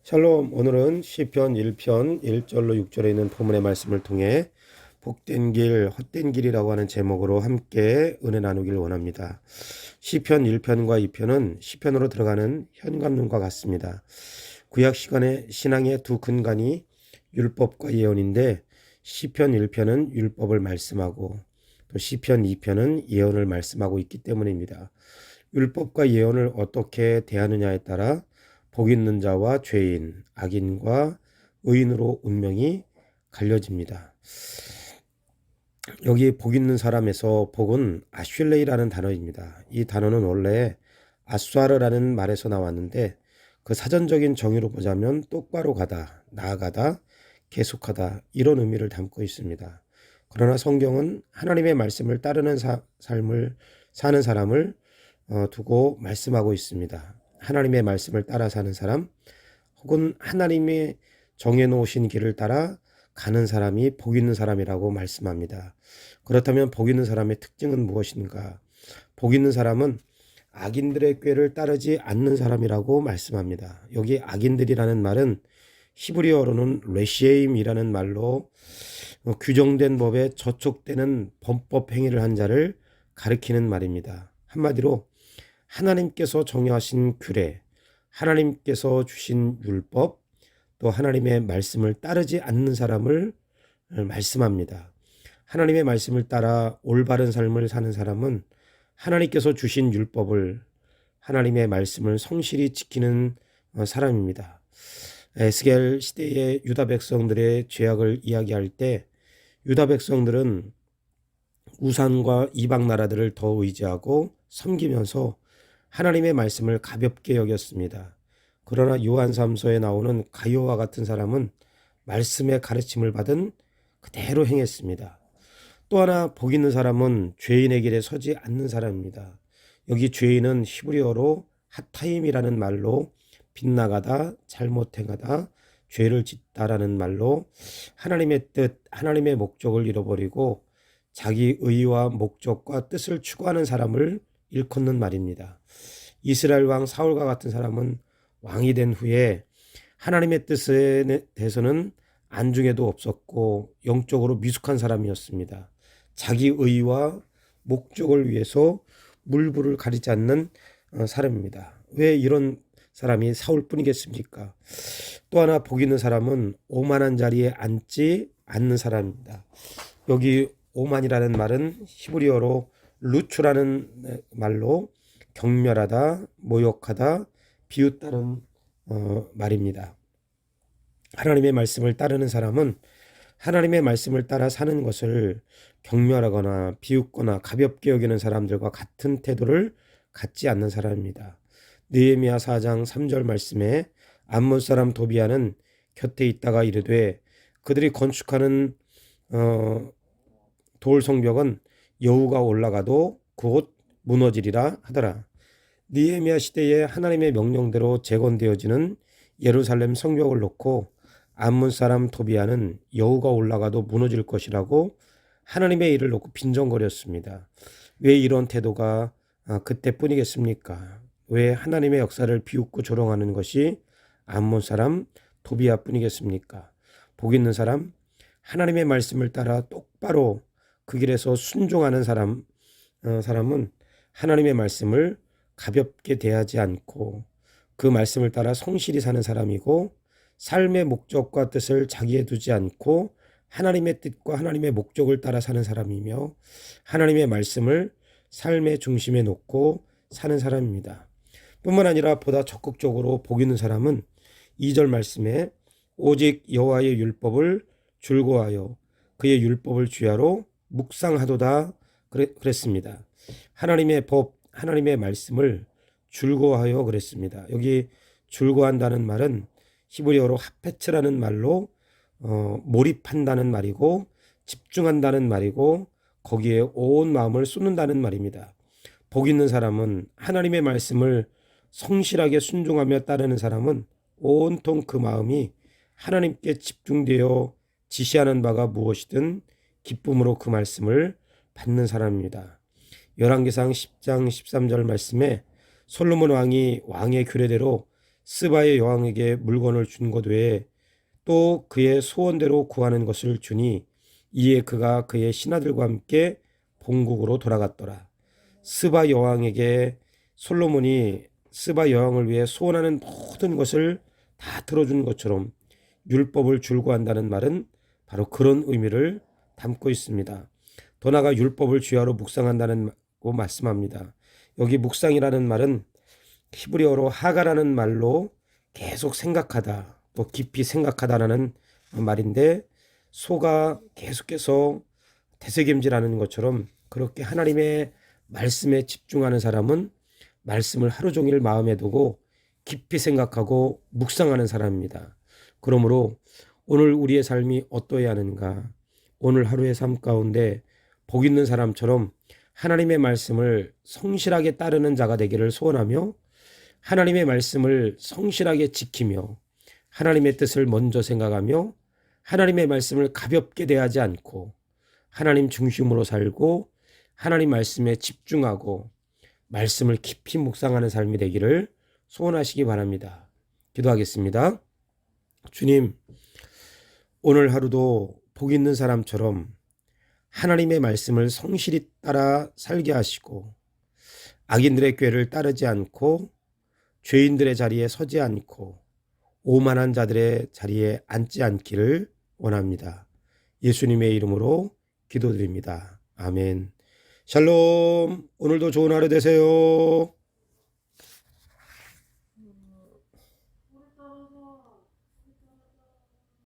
샬롬. 오늘은 시편 1편 1절로 6절에 있는 본문의 말씀을 통해 복된 길, 헛된 길이라고 하는 제목으로 함께 은혜 나누길 원합니다. 시편 1편과 2편은 시편으로 들어가는 현관문과 같습니다. 구약 시간의 신앙의 두 근간이 율법과 예언인데 시편 1편은 율법을 말씀하고 또 시편 2편은 예언을 말씀하고 있기 때문입니다. 율법과 예언을 어떻게 대하느냐에 따라 복 있는 자와 죄인, 악인과 의인으로 운명이 갈려집니다. 여기 복 있는 사람에서 복은 아슐레이라는 단어입니다. 이 단어는 원래 아수아르라는 말에서 나왔는데 그 사전적인 정의로 보자면 똑바로 가다, 나아가다, 계속하다 이런 의미를 담고 있습니다. 그러나 성경은 하나님의 말씀을 따르는 삶을 사는 사람을 두고 말씀하고 있습니다. 하나님의 말씀을 따라 사는 사람 혹은 하나님의 정해놓으신 길을 따라 가는 사람이 복 있는 사람이라고 말씀합니다. 그렇다면 복 있는 사람의 특징은 무엇인가? 복 있는 사람은 악인들의 꾀를 따르지 않는 사람이라고 말씀합니다. 여기 악인들이라는 말은 히브리어로는 레시에임이라는 말로 규정된 법에 저촉되는 범법 행위를 한 자를 가리키는 말입니다. 한마디로 하나님께서 정하신 규례, 하나님께서 주신 율법, 또 하나님의 말씀을 따르지 않는 사람을 말씀합니다. 하나님의 말씀을 따라 올바른 삶을 사는 사람은 하나님께서 주신 율법을, 하나님의 말씀을 성실히 지키는 사람입니다. 에스겔 시대의 유다 백성들의 죄악을 이야기할 때 유다 백성들은 우상과 이방 나라들을 더 의지하고 섬기면서 하나님의 말씀을 가볍게 여겼습니다. 그러나 요한3서에 나오는 가룟과 같은 사람은 말씀의 가르침을 받은 그대로 행했습니다. 또 하나 복 있는 사람은 죄인의 길에 서지 않는 사람입니다. 여기 죄인은 히브리어로 하타임이라는 말로 빗나가다, 잘못 행하다, 죄를 짓다라는 말로 하나님의 뜻, 하나님의 목적을 잃어버리고 자기 의와 목적과 뜻을 추구하는 사람을 일컫는 말입니다. 이스라엘 왕 사울과 같은 사람은 왕이 된 후에 하나님의 뜻에 대해서는 안중에도 없었고 영적으로 미숙한 사람이었습니다. 자기 의와 목적을 위해서 물불을 가리지 않는 사람입니다. 왜 이런 사람이 사울뿐이겠습니까? 또 하나 복 있는 사람은 오만한 자리에 앉지 않는 사람입니다. 여기 오만이라는 말은 히브리어로 루추라는 말로 경멸하다, 모욕하다, 비웃다는 말입니다. 하나님의 말씀을 따르는 사람은 하나님의 말씀을 따라 사는 것을 경멸하거나 비웃거나 가볍게 여기는 사람들과 같은 태도를 갖지 않는 사람입니다. 느헤미야 4장 3절 말씀에 암몬 사람 도비아는 곁에 있다가 이르되 그들이 건축하는 돌 성벽은 여우가 올라가도 곧 무너지리라 하더라. 느헤미야 시대에 하나님의 명령대로 재건되어지는 예루살렘 성벽을 놓고 암몬 사람 도비아는 여우가 올라가도 무너질 것이라고 하나님의 일을 놓고 빈정거렸습니다. 왜 이런 태도가 그때뿐이겠습니까? 왜 하나님의 역사를 비웃고 조롱하는 것이 암몬 사람 도비아뿐이겠습니까? 복 있는 사람, 하나님의 말씀을 따라 똑바로 그 길에서 순종하는 사람은 하나님의 말씀을 가볍게 대하지 않고 그 말씀을 따라 성실히 사는 사람이고 삶의 목적과 뜻을 자기에 두지 않고 하나님의 뜻과 하나님의 목적을 따라 사는 사람이며 하나님의 말씀을 삶의 중심에 놓고 사는 사람입니다. 뿐만 아니라 보다 적극적으로 복 있는 사람은 2절 말씀에 오직 여호와의 율법을 즐거워하여 그의 율법을 주야로 묵상하도다 그랬습니다. 하나님의 법, 하나님의 말씀을 즐거워하여 그랬습니다. 여기 즐거워한다는 말은 히브리어로 하페츠라는 말로 몰입한다는 말이고 집중한다는 말이고 거기에 온 마음을 쏟는다는 말입니다. 복 있는 사람은 하나님의 말씀을 성실하게 순종하며 따르는 사람은 온통 그 마음이 하나님께 집중되어 지시하는 바가 무엇이든 기쁨으로 그 말씀을 받는 사람입니다. 열왕기상 10장 13절 말씀에 솔로몬 왕이 왕의 규례대로 스바의 여왕에게 물건을 준 것 외에 또 그의 소원대로 구하는 것을 주니 이에 그가 그의 신하들과 함께 본국으로 돌아갔더라. 스바 여왕에게 솔로몬이 스바 여왕을 위해 소원하는 모든 것을 다 들어준 것처럼 율법을 줄고한다는 말은 바로 그런 의미를 담고 있습니다. 더 나아가 율법을 주야로 묵상한다는 고 말씀합니다. 여기 묵상이라는 말은 히브리어로 하가라는 말로 계속 생각하다, 또 깊이 생각하다라는 말인데, 소가 계속해서 되새김질하는 것처럼 그렇게 하나님의 말씀에 집중하는 사람은 말씀을 하루 종일 마음에 두고 깊이 생각하고 묵상하는 사람입니다. 그러므로 오늘 우리의 삶이 어떠해야 하는가? 오늘 하루의 삶 가운데 복 있는 사람처럼 하나님의 말씀을 성실하게 따르는 자가 되기를 소원하며, 하나님의 말씀을 성실하게 지키며 하나님의 뜻을 먼저 생각하며 하나님의 말씀을 가볍게 대하지 않고 하나님 중심으로 살고 하나님 말씀에 집중하고 말씀을 깊이 묵상하는 삶이 되기를 소원하시기 바랍니다. 기도하겠습니다. 주님, 오늘 하루도 복 있는 사람처럼 하나님의 말씀을 성실히 따라 살게 하시고 악인들의 꾀를 따르지 않고 죄인들의 자리에 서지 않고 오만한 자들의 자리에 앉지 않기를 원합니다. 예수님의 이름으로 기도드립니다. 아멘. 샬롬. 오늘도 좋은 하루 되세요.